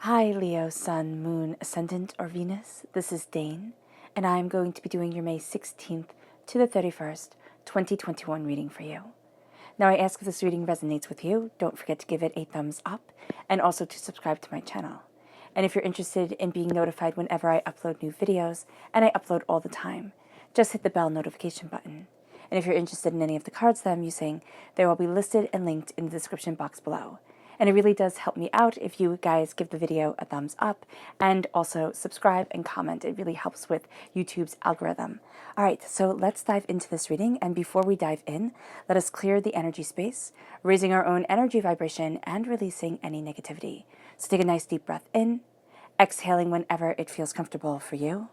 Hi Leo, Sun, Moon, Ascendant, or Venus. This is Dane, and I'm going to be doing your May 16th to the 31st, 2021 reading for you. Now I ask if this reading resonates with you, don't forget to give it a thumbs up, and also to subscribe to my channel. And if you're interested in being notified whenever I upload new videos, and I upload all the time, just hit the bell notification button. And if you're interested in any of the cards that I'm using, they will be listed and linked in the description box below. And it really does help me out if you guys give the video a thumbs up and also subscribe and comment. It really helps with YouTube's algorithm. All right, so let's dive into this reading. And before we dive in, let us clear the energy space, raising our own energy vibration and releasing any negativity. So take a nice deep breath in, exhaling whenever it feels comfortable for you.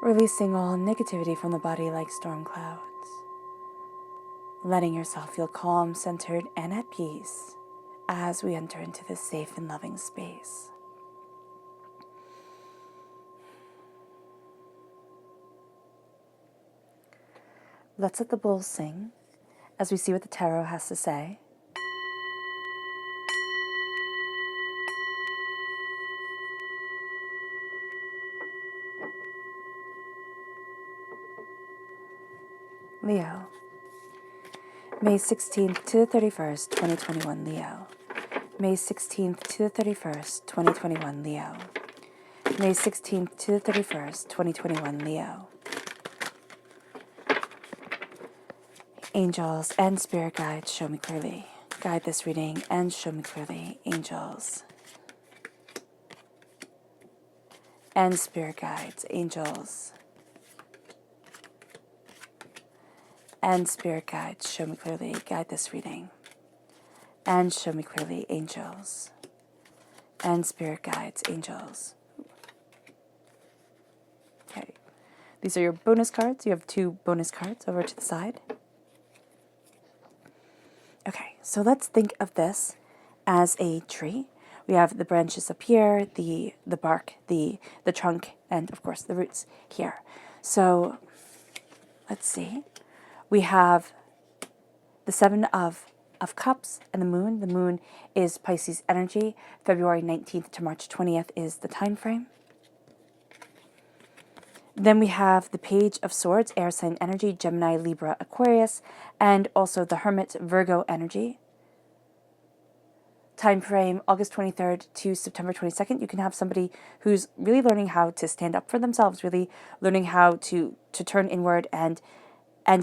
Releasing all negativity from the body like storm clouds. Letting yourself feel calm, centered, and at peace as we enter into this safe and loving space. Let's let the bulls sing as we see what the tarot has to say. Leo, May 16th to the 31st, 2021, Leo. May 16th to the 31st, 2021, Leo. May 16th to the 31st, 2021, Leo. Angels and spirit guides, show me clearly. Guide this reading and show me clearly, angels. And spirit guides, angels. And spirit guides, show me clearly, guide this reading. And show me clearly, angels. And spirit guides, angels. Okay. These are your bonus cards. You have 2 bonus cards over to the side. Okay, so let's think of this as a tree. We have the branches up here, the bark, the trunk, and of course the roots here. So let's see. We have the 7 of Cups and the Moon. The Moon is Pisces energy. February 19th to March 20th is the time frame. Then we have the Page of Swords, air sign energy, Gemini, Libra, Aquarius, and also the Hermit, Virgo energy. Time frame, August 23rd to September 22nd. You can have somebody who's really learning how to stand up for themselves, really learning how to turn inward and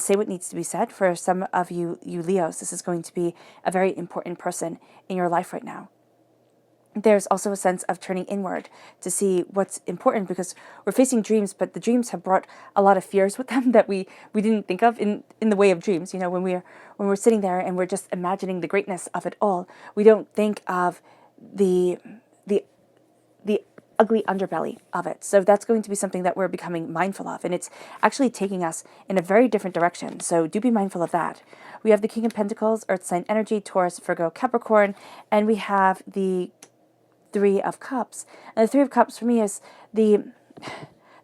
say what needs to be said. For some of you Leos, this is going to be a very important person in your life right now. There's also a sense of turning inward to see what's important, because we're facing dreams, but the dreams have brought a lot of fears with them that we didn't think of in the way of dreams. You know, when we're sitting there and we're just imagining the greatness of it all, we don't think of the ugly underbelly of it. So that's going to be something that we're becoming mindful of, and it's actually taking us in a very different direction. So do be mindful of that. We have the King of Pentacles, Earth sign energy, Taurus, Virgo, Capricorn, and we have the 3 of Cups. And the 3 of Cups for me is the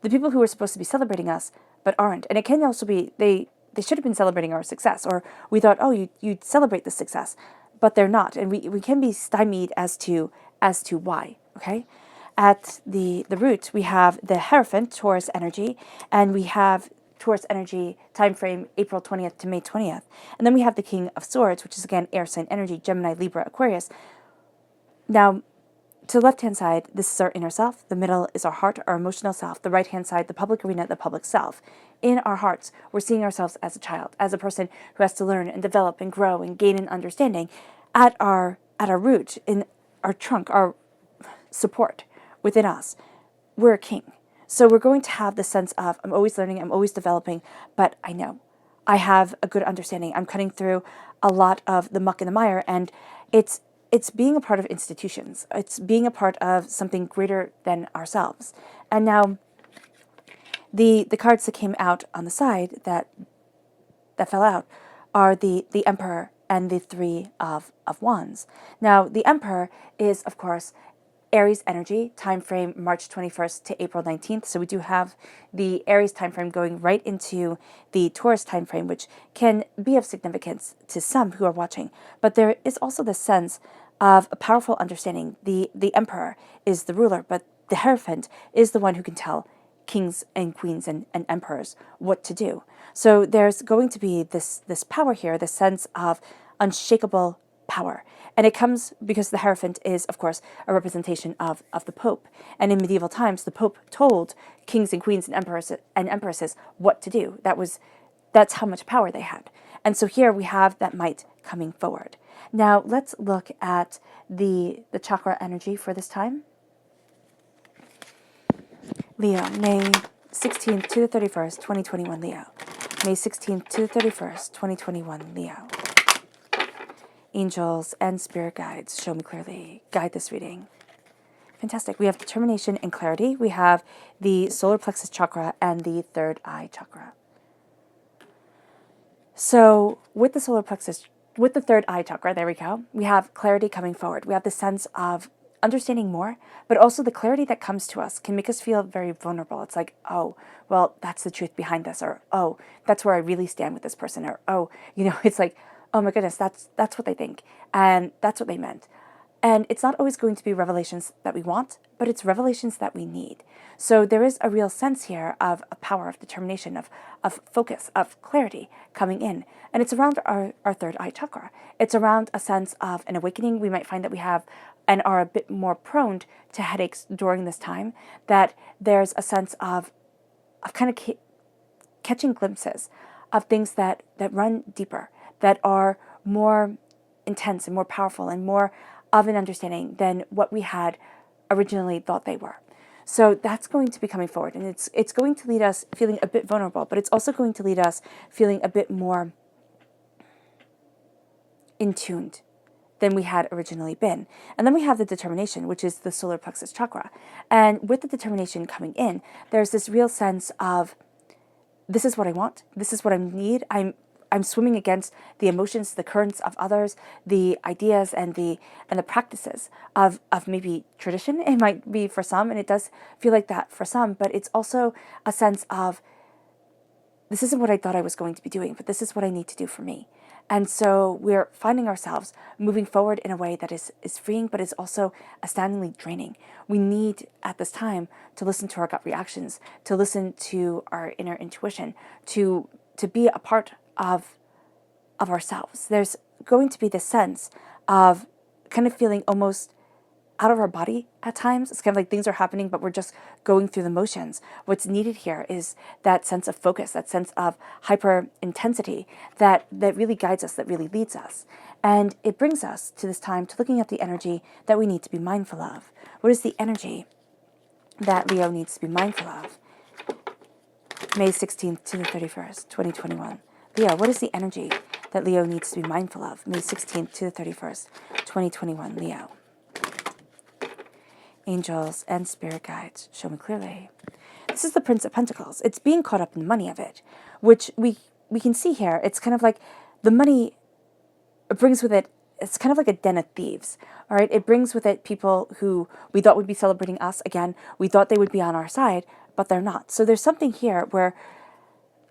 people who are supposed to be celebrating us but aren't. And it can also be they should have been celebrating our success, or we thought, oh, you'd celebrate the success, but they're not. And we can be stymied as to why, okay? At the root, we have the Hierophant, Taurus energy, and we have Taurus energy time frame April 20th to May 20th. And then we have the King of Swords, which is again air sign energy, Gemini, Libra, Aquarius. Now, to the left-hand side, this is our inner self. The middle is our heart, our emotional self. The right-hand side, the public arena, the public self. In our hearts, we're seeing ourselves as a child, as a person who has to learn and develop and grow and gain an understanding. At our root, in our trunk, our support, within us, we're a king. So we're going to have the sense of, I'm always learning, I'm always developing, but I know. I have a good understanding. I'm cutting through a lot of the muck and the mire, and it's being a part of institutions. It's being a part of something greater than ourselves. And now the cards that came out on the side that fell out are the Emperor and the Three of Wands. Now, the Emperor is, of course, Aries energy, time frame March 21st to April 19th. So we do have the Aries time frame going right into the Taurus time frame, which can be of significance to some who are watching. But there is also the sense of a powerful understanding. The Emperor is the ruler, but the Hierophant is the one who can tell kings and queens and emperors what to do. So there's going to be this power here, this sense of unshakable power. And it comes because the Hierophant is, of course, a representation of the Pope. And in medieval times, the Pope told kings and queens and empresses what to do. That's how much power they had. And so here we have that might coming forward. Now let's look at the chakra energy for this time. Leo, May 16th to the 31st, 2021, Leo. May 16th to the 31st, 2021, Leo. Angels and spirit guides, show me clearly. Guide this reading. Fantastic. We have determination and clarity. We have the solar plexus chakra and the third eye chakra. So with the solar plexus, with the third eye chakra, there we go, we have clarity coming forward. We have the sense of understanding more, but also the clarity that comes to us can make us feel very vulnerable. It's like, oh, well, that's the truth behind this, or, oh, that's where I really stand with this person, or, oh, it's like, oh my goodness, that's what they think, and that's what they meant. And it's not always going to be revelations that we want, but it's revelations that we need. So there is a real sense here of a power, of determination, of focus, of clarity coming in. And it's around our third eye chakra. It's around a sense of an awakening. We might find that we have and are a bit more prone to headaches during this time, that there's a sense of kind of catching glimpses of things that run deeper, that are more intense and more powerful and more of an understanding than what we had originally thought they were. So that's going to be coming forward, and it's going to lead us feeling a bit vulnerable, but it's also going to lead us feeling a bit more in tuned than we had originally been. And then we have the determination, which is the solar plexus chakra. And with the determination coming in, there's this real sense of, this is what I want, this is what I need. I'm swimming against the emotions, the currents of others, the ideas and the practices of maybe tradition. It might be for some, and it does feel like that for some, but it's also a sense of, this isn't what I thought I was going to be doing, but this is what I need to do for me. And so we're finding ourselves moving forward in a way that is freeing, but is also astoundingly draining. We need at this time to listen to our gut reactions, to listen to our inner intuition, to be a part of ourselves. There's going to be this sense of kind of feeling almost out of our body at times. It's kind of like things are happening, but we're just going through the motions. What's needed here is that sense of focus, that sense of hyper intensity that really guides us, that really leads us. And it brings us to this time to looking at the energy that we need to be mindful of. What is the energy that Leo needs to be mindful of? May 16th to the 31st, 2021. Leo, what is the energy that Leo needs to be mindful of? May 16th to the 31st, 2021, Leo. Angels and spirit guides, show me clearly. This is the Prince of Pentacles. It's being caught up in the money of it, which we can see here. It's kind of like the money brings with it, it's kind of like a den of thieves, all right? It brings with it people who we thought would be celebrating us. Again, we thought they would be on our side, but they're not. So there's something here where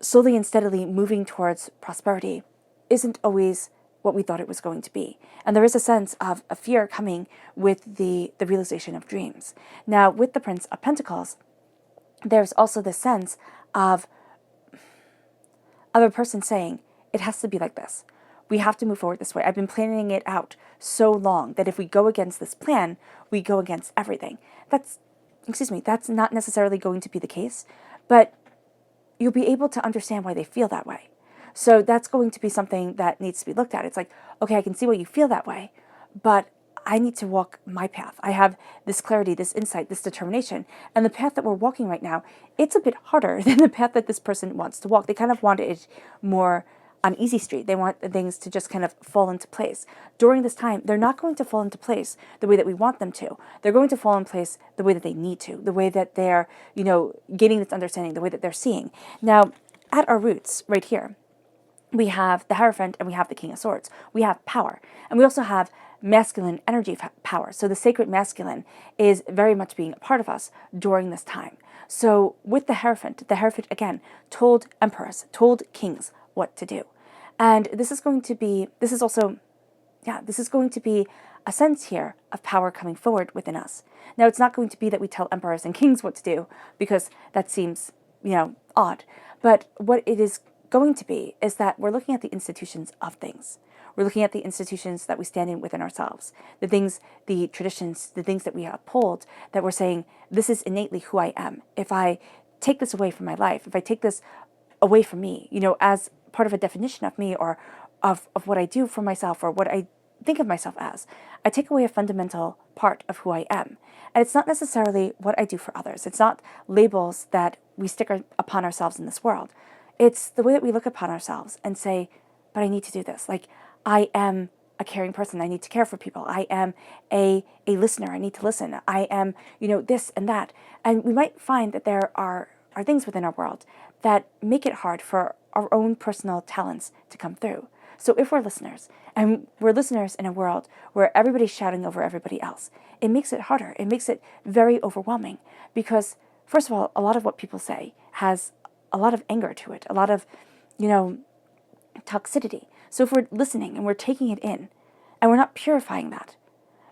slowly and steadily moving towards prosperity isn't always what we thought it was going to be. And there is a sense of a fear coming with the realization of dreams. Now, with the Prince of Pentacles, there's also this sense of a person saying, it has to be like this. We have to move forward this way. I've been planning it out so long that if we go against this plan, we go against everything. That's not necessarily going to be the case, but you'll be able to understand why they feel that way. So that's going to be something that needs to be looked at. It's like, okay, I can see why you feel that way, but I need to walk my path. I have this clarity, this insight, this determination. And the path that we're walking right now, it's a bit harder than the path that this person wants to walk. They kind of want it more on easy street. They want things to just kind of fall into place. During this time, they're not going to fall into place the way that we want them to. They're going to fall in place the way that they need to, the way that they're, gaining this understanding, the way that they're seeing. Now, at our roots, right here, we have the Hierophant and we have the King of Swords. We have power. And we also have masculine energy power. So the sacred masculine is very much being a part of us during this time. So with the Hierophant again told emperors, told kings what to do. And this is going to be a sense here of power coming forward within us. Now, it's not going to be that we tell emperors and kings what to do, because that seems, odd. But what it is going to be is that we're looking at the institutions of things. We're looking at the institutions that we stand in within ourselves, the things, the traditions, the things that we uphold, that we're saying, this is innately who I am. If I take this away from my life, if I take this away from me, as part of a definition of me, or of what I do for myself, or what I think of myself as, I take away a fundamental part of who I am. And it's not necessarily what I do for others. It's not labels that we stick upon ourselves in this world. It's the way that we look upon ourselves and say, but I need to do this. Like, I am a caring person. I need to care for people. I am a listener. I need to listen. I am, this and that. And we might find that there are things within our world that make it hard for our own personal talents to come through. So if we're listeners, and we're listeners in a world where everybody's shouting over everybody else, it makes it harder. It makes it very overwhelming, because, first of all, a lot of what people say has a lot of anger to it, a lot of, toxicity. So if we're listening and we're taking it in, and we're not purifying that,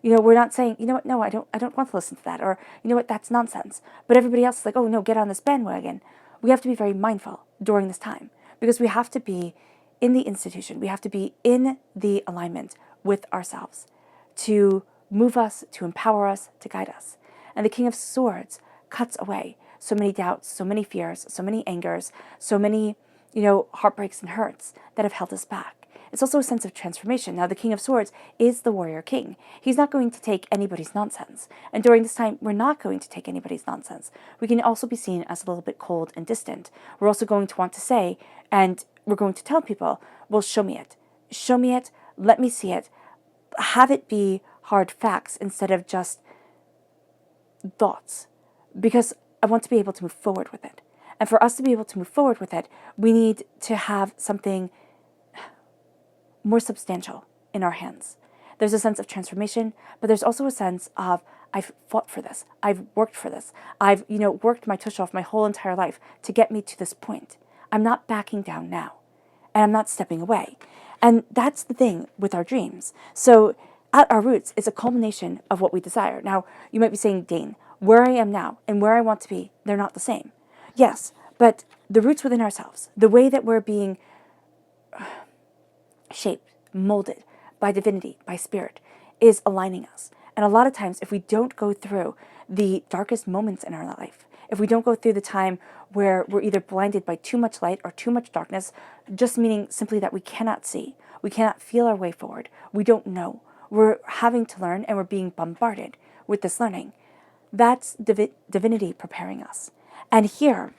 we're not saying, no, I don't want to listen to that, or, that's nonsense. But everybody else is like, oh no, get on this bandwagon. We have to be very mindful during this time, because we have to be in the institution. We have to be in the alignment with ourselves to move us, to empower us, to guide us. And the King of Swords cuts away so many doubts, so many fears, so many angers, so many, heartbreaks and hurts that have held us back. It's also a sense of transformation. Now, the King of Swords is the warrior king. He's not going to take anybody's nonsense. And during this time, we're not going to take anybody's nonsense. We can also be seen as a little bit cold and distant. We're also going to want to say, and we're going to tell people, well, show me it. Show me it. Let me see it. Have it be hard facts instead of just thoughts, because I want to be able to move forward with it. And for us to be able to move forward with it, we need to have something more substantial in our hands. There's a sense of transformation, but there's also a sense of, I've fought for this. I've worked for this. I've, worked my tush off my whole entire life to get me to this point. I'm not backing down now, and I'm not stepping away. And that's the thing with our dreams. So at our roots is a culmination of what we desire. Now, you might be saying, Dane, where I am now and where I want to be, they're not the same. Yes, but the roots within ourselves, the way that we're being shaped, molded by divinity, by spirit, is aligning us. And a lot of times, if we don't go through the darkest moments in our life, if we don't go through the time where we're either blinded by too much light or too much darkness, just meaning simply that we cannot see, we cannot feel our way forward, we don't know, we're having to learn and we're being bombarded with this learning, that's divinity preparing us. And here,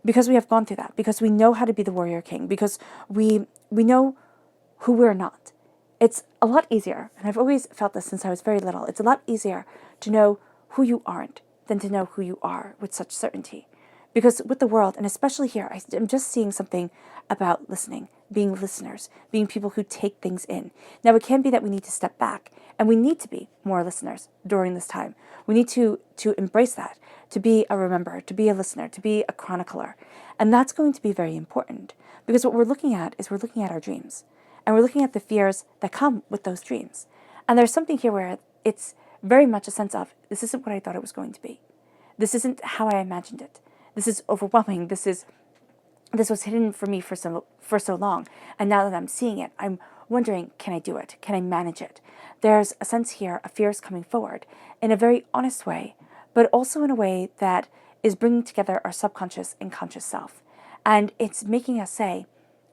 because we have gone through that, because we know how to be the warrior king, because we know who we're not, it's a lot easier, and I've always felt this since I was very little, it's a lot easier to know who you aren't than to know who you are with such certainty. Because with the world, and especially here, I'm just seeing something about listening, being listeners, being people who take things in. Now, it can be that we need to step back, and we need to be more listeners during this time. We need to embrace that, to be a rememberer, to be a listener, to be a chronicler. And that's going to be very important, because what we're looking at is we're looking at our dreams, and we're looking at the fears that come with those dreams. And there's something here where it's very much a sense of, this isn't what I thought it was going to be. This isn't how I imagined it. This is overwhelming. This was hidden from me for so long. And now that I'm seeing it, I'm wondering, can I do it? Can I manage it? There's a sense here of fears coming forward in a very honest way, but also in a way that is bringing together our subconscious and conscious self. And it's making us say,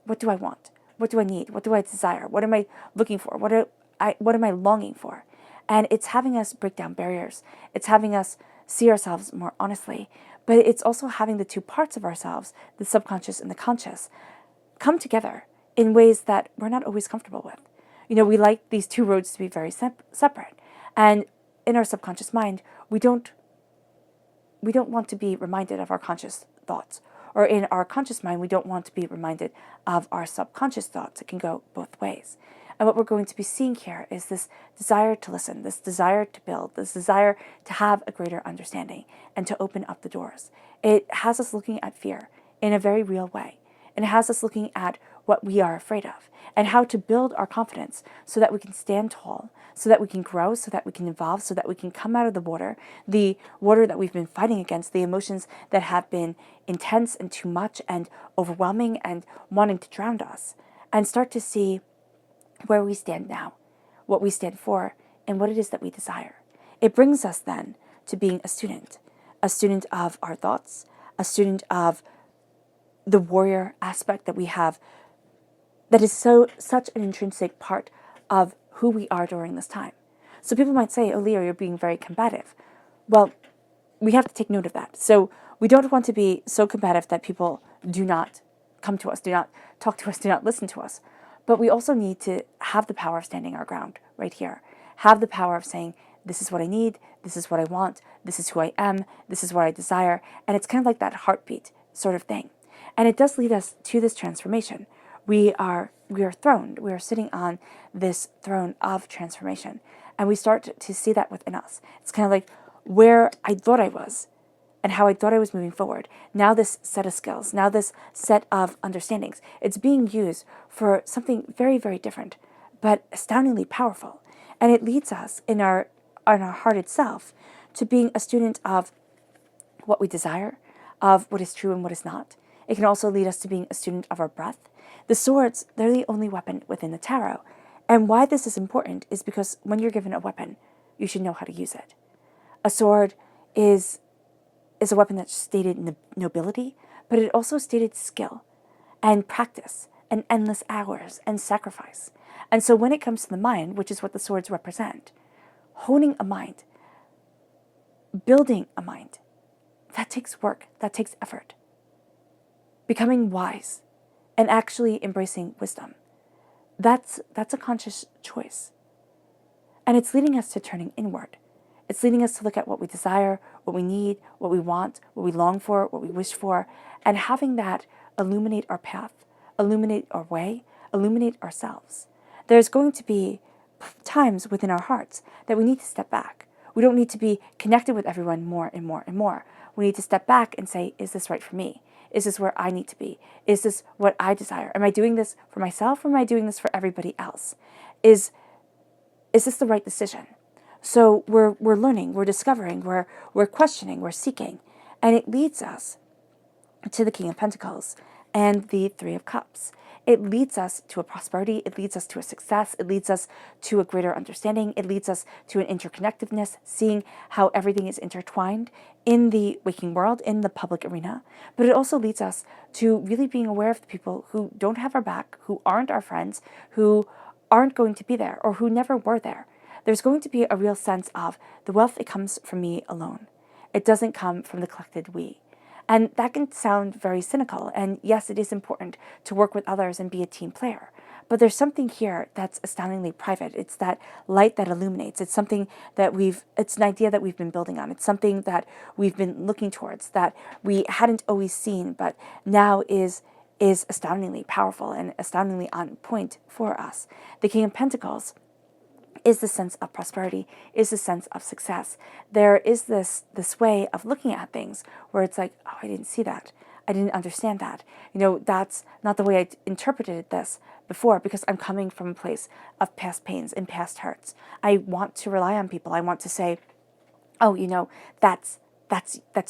what do I want? What do I need? What do I desire? What am I looking for? What am I longing for? And it's having us break down barriers. It's having us see ourselves more honestly. But it's also having the two parts of ourselves, the subconscious and the conscious, come together in ways that we're not always comfortable with. We like these two roads to be very separate. And in our subconscious mind, we don't want to be reminded of our conscious thoughts. Or in our conscious mind, we don't want to be reminded of our subconscious thoughts. It can go both ways. And what we're going to be seeing here is this desire to listen, this desire to build, this desire to have a greater understanding and to open up the doors. It has us looking at fear in a very real way. And it has us looking at what we are afraid of and how to build our confidence so that we can stand tall, so that we can grow, so that we can evolve, so that we can come out of the water that we've been fighting against, the emotions that have been intense and too much and overwhelming and wanting to drown us, and start to see where we stand now, what we stand for, and what it is that we desire. It brings us then to being a student of our thoughts, a student of the warrior aspect that we have, that is such an intrinsic part of who we are during this time. So people might say, oh, Leo, you're being very combative. Well, we have to take note of that. So we don't want to be so combative that people do not come to us, do not talk to us, do not listen to us. But we also need to have the power of standing our ground right here. Have the power of saying, this is what I need, this is what I want, this is who I am, this is what I desire. And it's kind of like that heartbeat sort of thing. And it does lead us to this transformation. We are throned. We are sitting on this throne of transformation. And we start to see that within us. It's kind of like where I thought I was and how I thought I was moving forward. Now this set of skills, now this set of understandings, it's being used for something very, very different, but astoundingly powerful. And it leads us in our heart itself to being a student of what we desire, of what is true and what is not. It can also lead us to being a student of our breath. The swords, they're the only weapon within the tarot. And why this is important is because when you're given a weapon, you should know how to use it. A sword is a weapon that stated nobility, but it also stated skill and practice and endless hours and sacrifice. And so when it comes to the mind, which is what the swords represent, honing a mind, building a mind, that takes work, that takes effort. Becoming wise and actually embracing wisdom, that's a conscious choice. And it's leading us to turning inward. It's leading us to look at what we desire, what we need, what we want, what we long for, what we wish for, and having that illuminate our path, illuminate our way, illuminate ourselves. There's going to be times within our hearts that we need to step back. We don't need to be connected with everyone more and more and more. We need to step back and say, is this right for me? Is this where I need to be? Is this what I desire? Am I doing this for myself or am I doing this for everybody else? Is this the right decision? So we're learning, we're discovering, we're questioning, we're seeking. And it leads us to the King of Pentacles and the Three of Cups. It leads us to a prosperity. It leads us to a success. It leads us to a greater understanding. It leads us to an interconnectedness, seeing how everything is intertwined in the waking world, in the public arena. But it also leads us to really being aware of the people who don't have our back, who aren't our friends, who aren't going to be there, or who never were there. There's going to be a real sense of the wealth, it comes from me alone. It doesn't come from the collected we. And that can sound very cynical. And yes, it is important to work with others and be a team player. But there's something here that's astoundingly private. It's that light that illuminates. It's something that it's an idea that we've been building on. It's something that we've been looking towards that we hadn't always seen, but now is astoundingly powerful and astoundingly on point for us. The King of Pentacles is the sense of prosperity, is the sense of success. There is this way of looking at things where it's like, oh, I didn't see that. I didn't understand that. That's not the way I interpreted this before because I'm coming from a place of past pains and past hurts. I want to rely on people. I want to say, oh, that's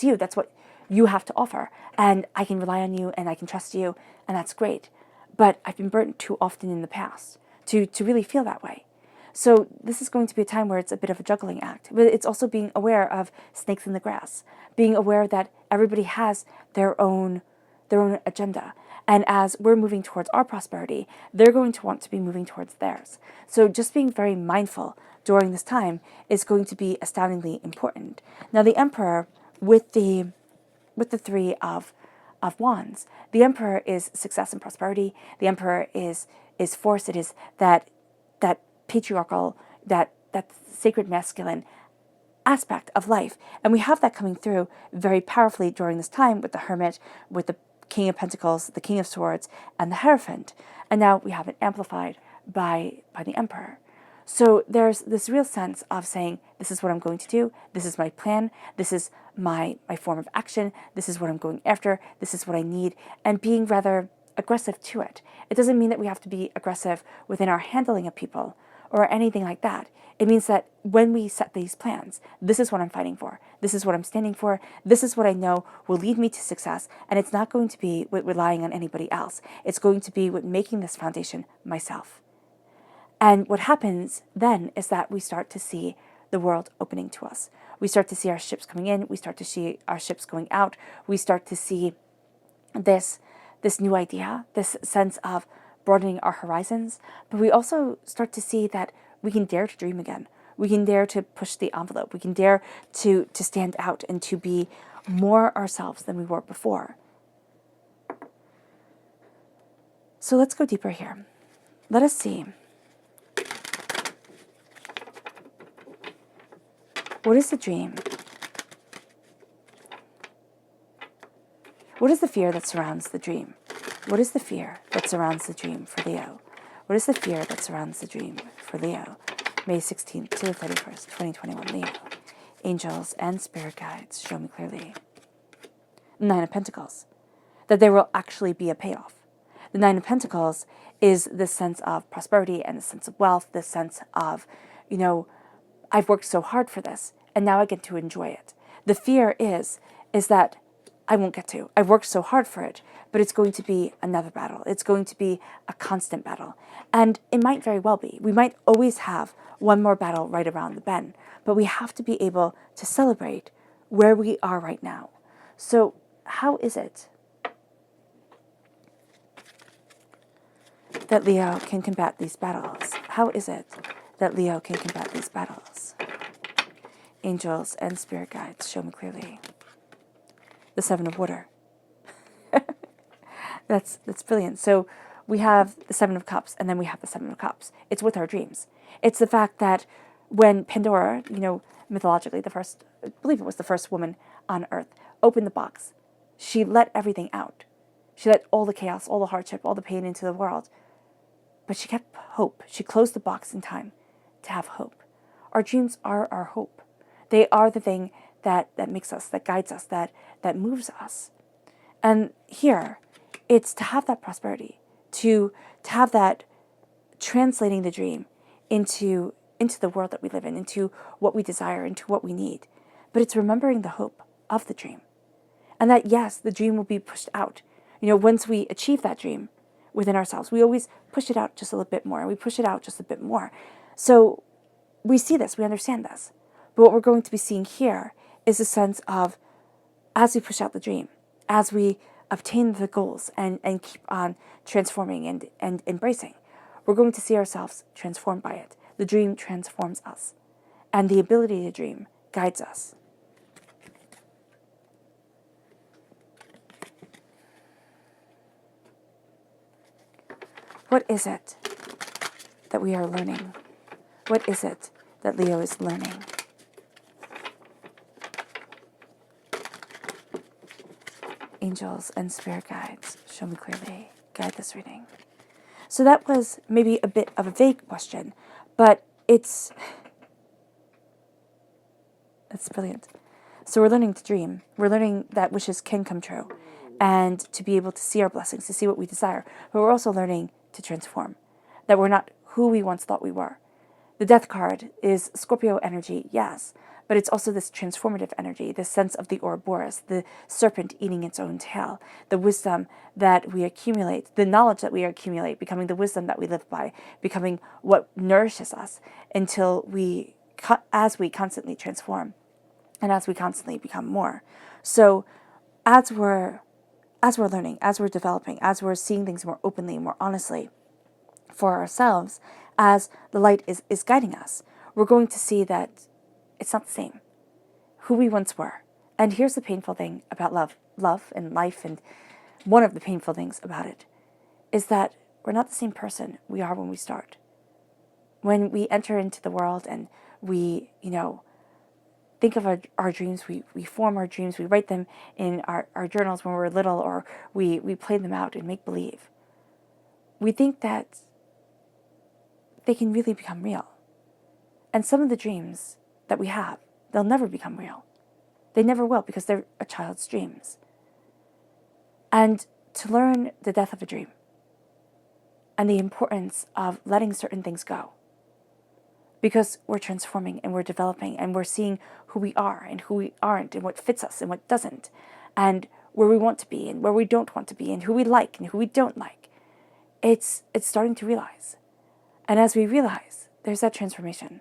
you. That's what you have to offer. And I can rely on you and I can trust you and that's great. But I've been burnt too often in the past to really feel that way. So this is going to be a time where it's a bit of a juggling act, but it's also being aware of snakes in the grass, being aware that everybody has their own agenda. And as we're moving towards our prosperity, they're going to want to be moving towards theirs. So just being very mindful during this time is going to be astoundingly important. Now the Emperor with the three of wands, the Emperor is success and prosperity. The Emperor is force. It is that patriarchal, that sacred masculine aspect of life. And we have that coming through very powerfully during this time with the Hermit, with the King of Pentacles, the King of Swords, and the Hierophant. And now we have it amplified by the Emperor. So there's this real sense of saying, this is what I'm going to do, this is my plan, this is my form of action, this is what I'm going after, this is what I need, and being rather aggressive to it. It doesn't mean that we have to be aggressive within our handling of people or anything like that. It means that when we set these plans, this is what I'm fighting for, this is what I'm standing for, this is what I know will lead me to success, and it's not going to be with relying on anybody else. It's going to be with making this foundation myself. And what happens then is that we start to see the world opening to us. We start to see our ships coming in. We start to see our ships going out. We start to see this new idea, this sense of broadening our horizons. But we also start to see that we can dare to dream again. We can dare to push the envelope. We can dare to stand out and to be more ourselves than we were before. So let's go deeper here. Let us see. What is the dream? What is the fear that surrounds the dream? What is the fear that surrounds the dream for Leo? What is the fear that surrounds the dream for Leo? May 16th to the 31st, 2021, Leo. Angels and spirit guides show me clearly. Nine of Pentacles. That there will actually be a payoff. The Nine of Pentacles is this sense of prosperity and the sense of wealth, this sense of, I've worked so hard for this, and now I get to enjoy it. The fear is that I won't get to. I've worked so hard for it, but it's going to be another battle. It's going to be a constant battle. And it might very well be. We might always have one more battle right around the bend, but we have to be able to celebrate where we are right now. So how is it that Leo can combat these battles? How is it that Leo can combat these battles? Angels and spirit guides show me clearly. The Seven of Water. That's brilliant. So we have the Seven of Cups, and then we have the Seven of Cups. It's with our dreams. It's the fact that when Pandora, mythologically, I believe it was the first woman on Earth, opened the box, she let everything out. She let all the chaos, all the hardship, all the pain into the world. But she kept hope. She closed the box in time to have hope. Our dreams are our hope. They are the thing that makes us, that guides us, that moves us. And here, it's to have that prosperity, to have that translating the dream into the world that we live in, into what we desire, into what we need. But it's remembering the hope of the dream. And that, yes, the dream will be pushed out. Once we achieve that dream within ourselves, we always push it out just a little bit more, and we push it out just a bit more. So we see this, we understand this. But what we're going to be seeing here is a sense of, as we push out the dream, as we obtain the goals and keep on transforming and embracing, we're going to see ourselves transformed by it. The dream transforms us, and the ability to dream guides us. What is it that we are learning? What is it that Leo is learning? Angels and spirit guides show me clearly. Guide this reading. So that was maybe a bit of a vague question, but it's brilliant. So we're learning to dream. We're learning that wishes can come true, and to be able to see our blessings, to see what we desire. But we're also learning to transform, that we're not who we once thought we were. The Death card is Scorpio energy, yes, but it's also this transformative energy, this sense of the Ouroboros, the serpent eating its own tail, the wisdom that we accumulate, the knowledge that we accumulate, becoming the wisdom that we live by, becoming what nourishes us until as we constantly transform and as we constantly become more. So as we're as we're learning, as we're developing, as we're seeing things more openly, more honestly for ourselves, as the light is guiding us, we're going to see that it's not the same, who we once were. And here's the painful thing about love and life, and one of the painful things about it is that we're not the same person we are when we start. When we enter into the world and we, think of our dreams, we form our dreams, we write them in our journals when we're little, or we play them out and make believe. We think that they can really become real. And some of the dreams that we have, they'll never become real. They never will, because they're a child's dreams. And to learn the death of a dream and the importance of letting certain things go, because we're transforming and we're developing and we're seeing who we are and who we aren't and what fits us and what doesn't, and where we want to be and where we don't want to be, and who we like and who we don't like. It's starting to realize. And as we realize, there's that transformation.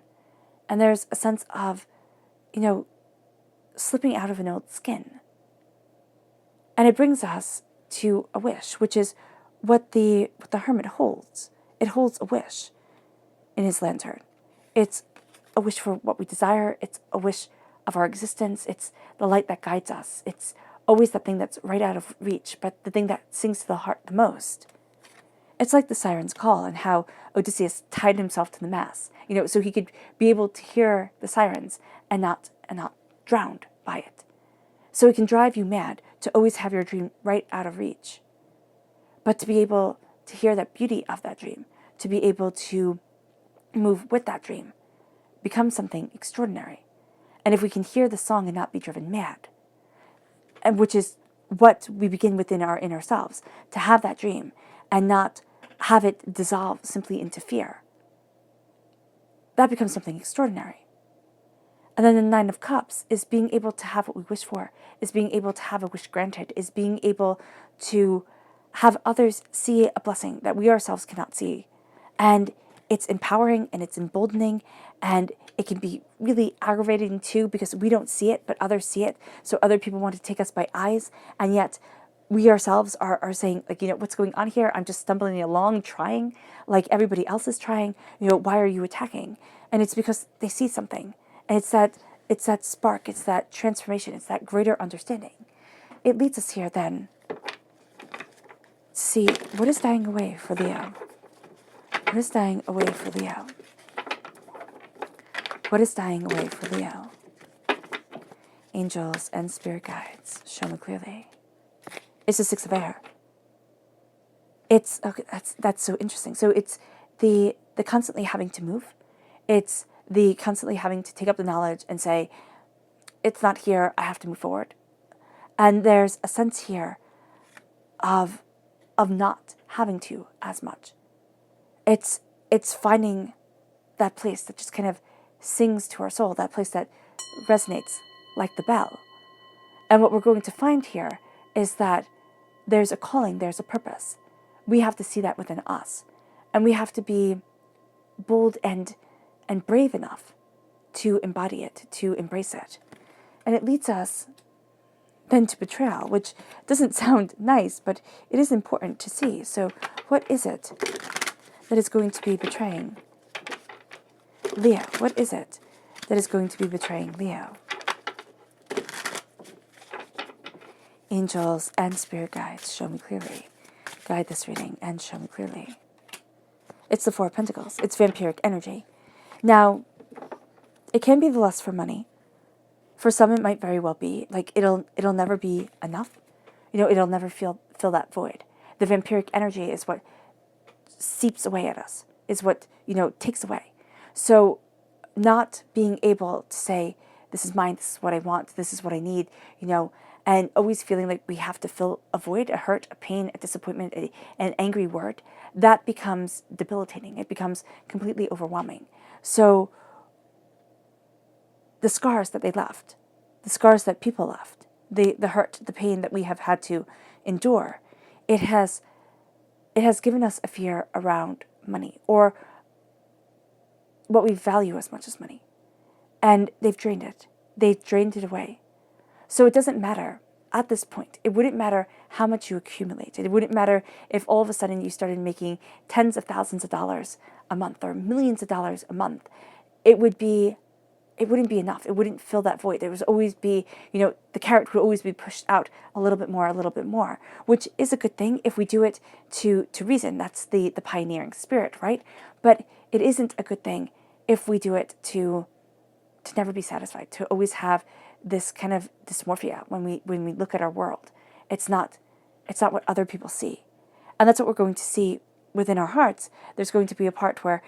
And there's a sense of, slipping out of an old skin. And it brings us to a wish, which is what the hermit holds. It holds a wish in his lantern. It's a wish for what we desire. It's a wish of our existence. It's the light that guides us. It's always the thing that's right out of reach, but the thing that sings to the heart the most. It's like the siren's call and how Odysseus tied himself to the mast, so he could be able to hear the sirens and not drowned by it. So it can drive you mad to always have your dream right out of reach. But to be able to hear that beauty of that dream, to be able to move with that dream, becomes something extraordinary. And if we can hear the song and not be driven mad, and which is what we begin within our inner selves, to have that dream and not have it dissolve simply into fear, that becomes something extraordinary. And then the Nine of Cups is being able to have what we wish for, is being able to have a wish granted, is being able to have others see a blessing that we ourselves cannot see. And it's empowering and it's emboldening, and it can be really aggravating too, because we don't see it, but others see it. So other people want to take us by eyes, and yet we ourselves are saying, what's going on here? I'm just stumbling along, trying like everybody else is trying. Why are you attacking? And it's because they see something. And it's that spark, it's that transformation, it's that greater understanding. It leads us here then to see what is dying away for Leo. What is dying away for Leo? What is dying away for Leo? Angels and spirit guides, show me clearly. It's the Six of Air. It's okay. That's so interesting. So it's the constantly having to move. It's the constantly having to take up the knowledge and say, it's not here, I have to move forward. And there's a sense here of not having to as much. It's finding that place that just kind of sings to our soul, that place that resonates like the bell. And what we're going to find here is that there's a calling, there's a purpose. We have to see that within us. And we have to be bold and brave enough to embody it, to embrace it. And it leads us then to betrayal, which doesn't sound nice, but it is important to see. So what is it that is going to be betraying Leo? What is it that is going to be betraying Leo? Angels and spirit guides, show me clearly. Guide this reading and show me clearly. It's the Four of Pentacles. It's vampiric energy. Now, it can be the lust for money. For some, it might very well be. Like, it'll never be enough. It'll never fill that void. The vampiric energy is what seeps away at us, is what, takes away. So, not being able to say, this is mine, this is what I want, this is what I need, and always feeling like we have to fill a void, a hurt, a pain, a disappointment, an angry word, that becomes debilitating. It becomes completely overwhelming. So the scars that they left, the scars that people left, the hurt, the pain that we have had to endure, it has given us a fear around money, or what we value as much as money. And they've drained it. They've drained it away. So it doesn't matter at this point, it wouldn't matter how much you accumulated. It wouldn't matter if all of a sudden you started making tens of thousands of dollars a month or millions of dollars a month. It wouldn't be enough. It wouldn't fill that void. There would always be, the carrot would always be pushed out a little bit more, which is a good thing if we do it to reason. That's the pioneering spirit, right? But it isn't a good thing if we do it to never be satisfied, to always have this kind of dysmorphia when we look at our world. It's not what other people see. And that's what we're going to see within our hearts. There's going to be a part where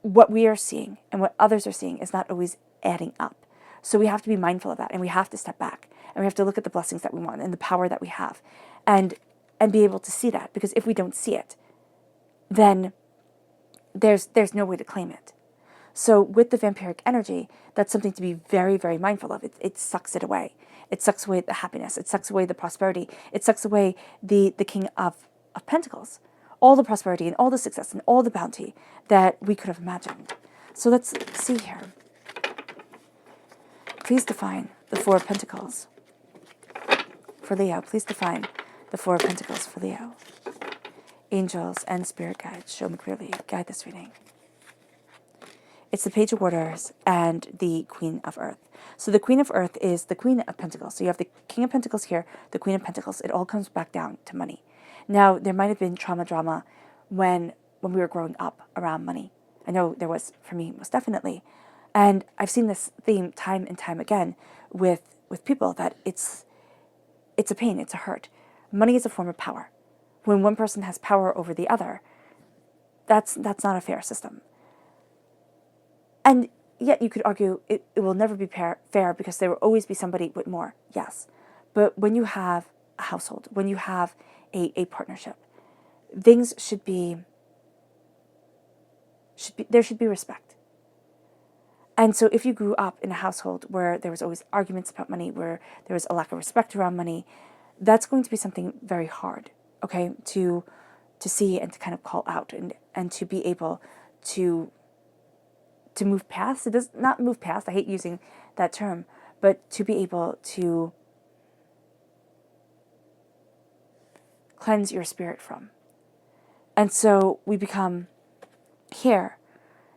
what we are seeing and what others are seeing is not always adding up. So we have to be mindful of that, and we have to step back, and we have to look at the blessings that we want and the power that we have, and be able to see that. Because if we don't see it, then there's no way to claim it. So with the vampiric energy, that's something to be very, very mindful of. It sucks it away. It sucks away the happiness. It sucks away the prosperity. It sucks away the King of Pentacles. All the prosperity and all the success and all the bounty that we could have imagined. So let's see here. Please define the Four of Pentacles for Leo. Please define the Four of Pentacles for Leo. Angels and spirit guides, show me clearly. Guide this reading. It's the Page of Waters and the Queen of Earth. So the Queen of Earth is the Queen of Pentacles. So you have the King of Pentacles here, the Queen of Pentacles. It all comes back down to money. Now, there might have been drama when we were growing up around money. I know there was for me, most definitely. And I've seen this theme time and time again with people, that it's a pain, it's a hurt. Money is a form of power. When one person has power over the other, that's not a fair system. And yet you could argue it will never be fair because there will always be somebody with more, yes. But when you have a household, when you have a partnership, things there should be respect. And so if you grew up in a household where there was always arguments about money, where there was a lack of respect around money, that's going to be something very hard, okay, to see and to kind of call out and to be able to move past. It does not move past, I hate using that term, but to be able to cleanse your spirit from. And so we become here,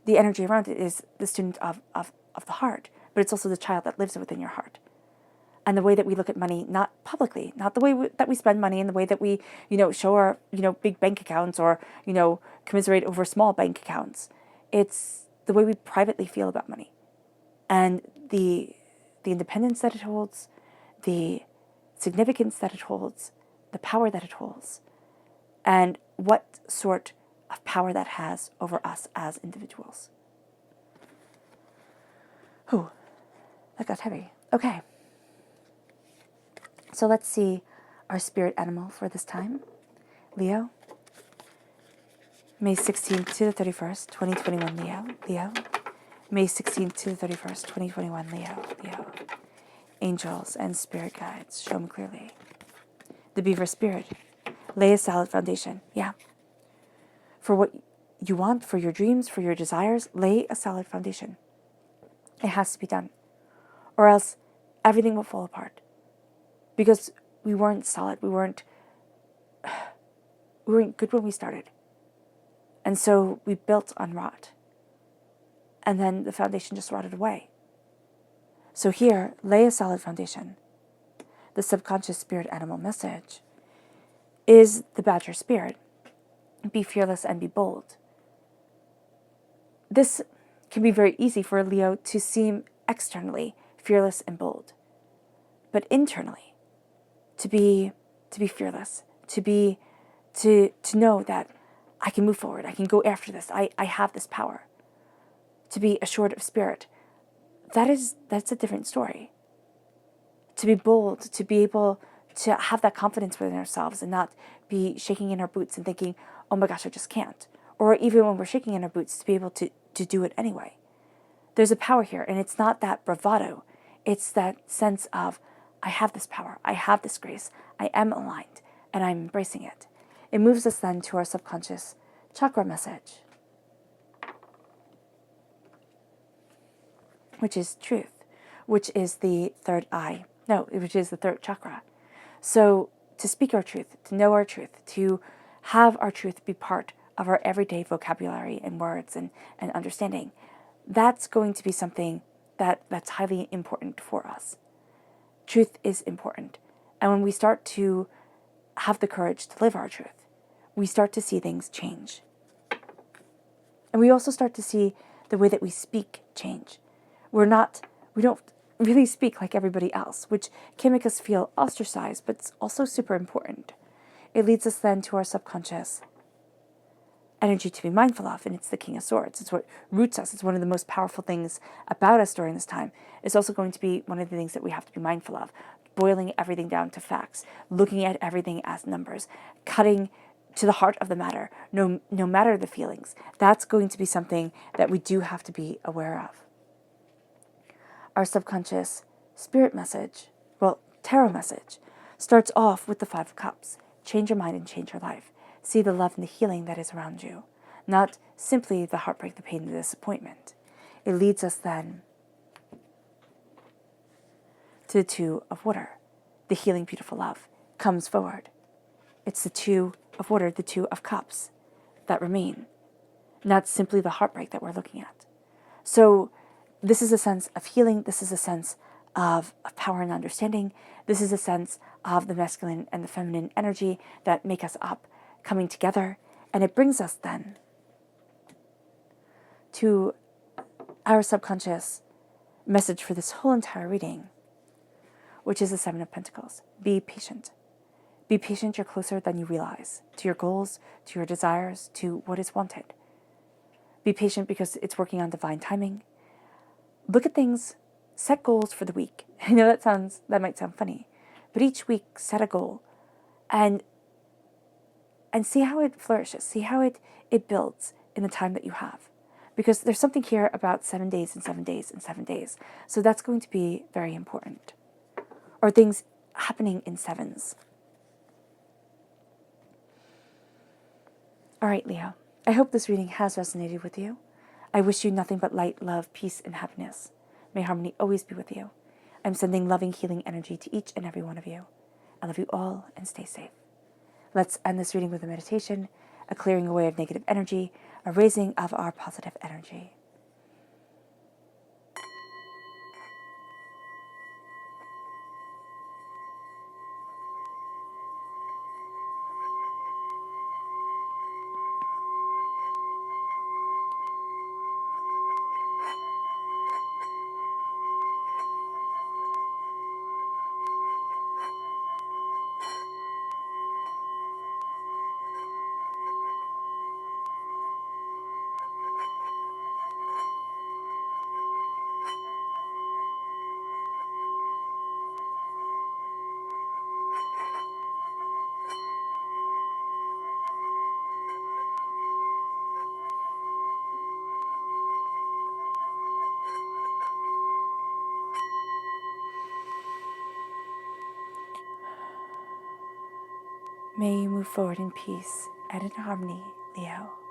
the energy around it is the student of the heart, but it's also the child that lives within your heart. And the way that we look at money, not publicly, not the way that we spend money and the way that we, show our, big bank accounts or, commiserate over small bank accounts. It's the way we privately feel about money and the independence that it holds, the significance that it holds, the power that it holds, and what sort of power that has over us as individuals. Whew, that got heavy. Okay. So let's see our spirit animal for this time. Leo. May 16th to the 31st, 2021, Leo. May 16th to the 31st, 2021, Leo. Angels and spirit guides, show me clearly. The beaver spirit. Lay a solid foundation. Yeah. For what you want, for your dreams, for your desires, lay a solid foundation. It has to be done. Or else everything will fall apart. Because we weren't solid. We weren't good when we started. And so we built on rot. And then the foundation just rotted away. So here, lay a solid foundation. The subconscious spirit animal message is the badger spirit. Be fearless and be bold. This can be very easy for a Leo to seem externally fearless and bold. But internally, to be fearless, to know that I can move forward, I can go after this, I have this power. To be assured of spirit, that's a different story. To be bold, to be able to have that confidence within ourselves and not be shaking in our boots and thinking, oh my gosh, I just can't. Or even when we're shaking in our boots, to be able to do it anyway. There's a power here, and it's not that bravado. It's that sense of, I have this power, I have this grace, I am aligned, and I'm embracing it. It moves us then to our subconscious chakra message, which is truth, which is the third eye. No, which is the third chakra. So to speak our truth, to know our truth, to have our truth be part of our everyday vocabulary and words and understanding, that's going to be something that's highly important for us. Truth is important. And when we start to have the courage to live our truth, we start to see things change. And we also start to see the way that we speak change. We don't really speak like everybody else, which can make us feel ostracized, but it's also super important. It leads us then to our subconscious energy to be mindful of, and it's the King of Swords. It's what roots us. It's one of the most powerful things about us during this time. It's also going to be one of the things that we have to be mindful of, boiling everything down to facts, looking at everything as numbers, cutting to the heart of the matter, no matter the feelings. That's going to be something that we do have to be aware of. Our subconscious spirit message, tarot message, starts off with the Five of Cups. Change your mind and change your life. See the love and the healing that is around you, not simply the heartbreak, the pain, the disappointment. It leads us then to the Two of Water. The healing, beautiful love comes forward. It's the Two of Water, the Two of Cups that remain, not simply the heartbreak that we're looking at. So this is a sense of healing. This is a sense of power and understanding. This is a sense of the masculine and the feminine energy that make us up, coming together. And it brings us then to our subconscious message for this whole entire reading, which is the Seven of Pentacles. Be patient. Be patient. You're closer than you realize to your goals, to your desires, to what is wanted. Be patient because it's working on divine timing. Look at things, set goals for the week. I know that might sound funny, but each week set a goal and see how it flourishes, see how it builds in the time that you have. Because there's something here about 7 days and 7 days and 7 days. So that's going to be very important. Or things happening in sevens. All right, Leo. I hope this reading has resonated with you. I wish you nothing but light, love, peace, and happiness. May harmony always be with you. I'm sending loving, healing energy to each and every one of you. I love you all and stay safe. Let's end this reading with a meditation, a clearing away of negative energy, a raising of our positive energy. May you move forward in peace and in harmony, Leo.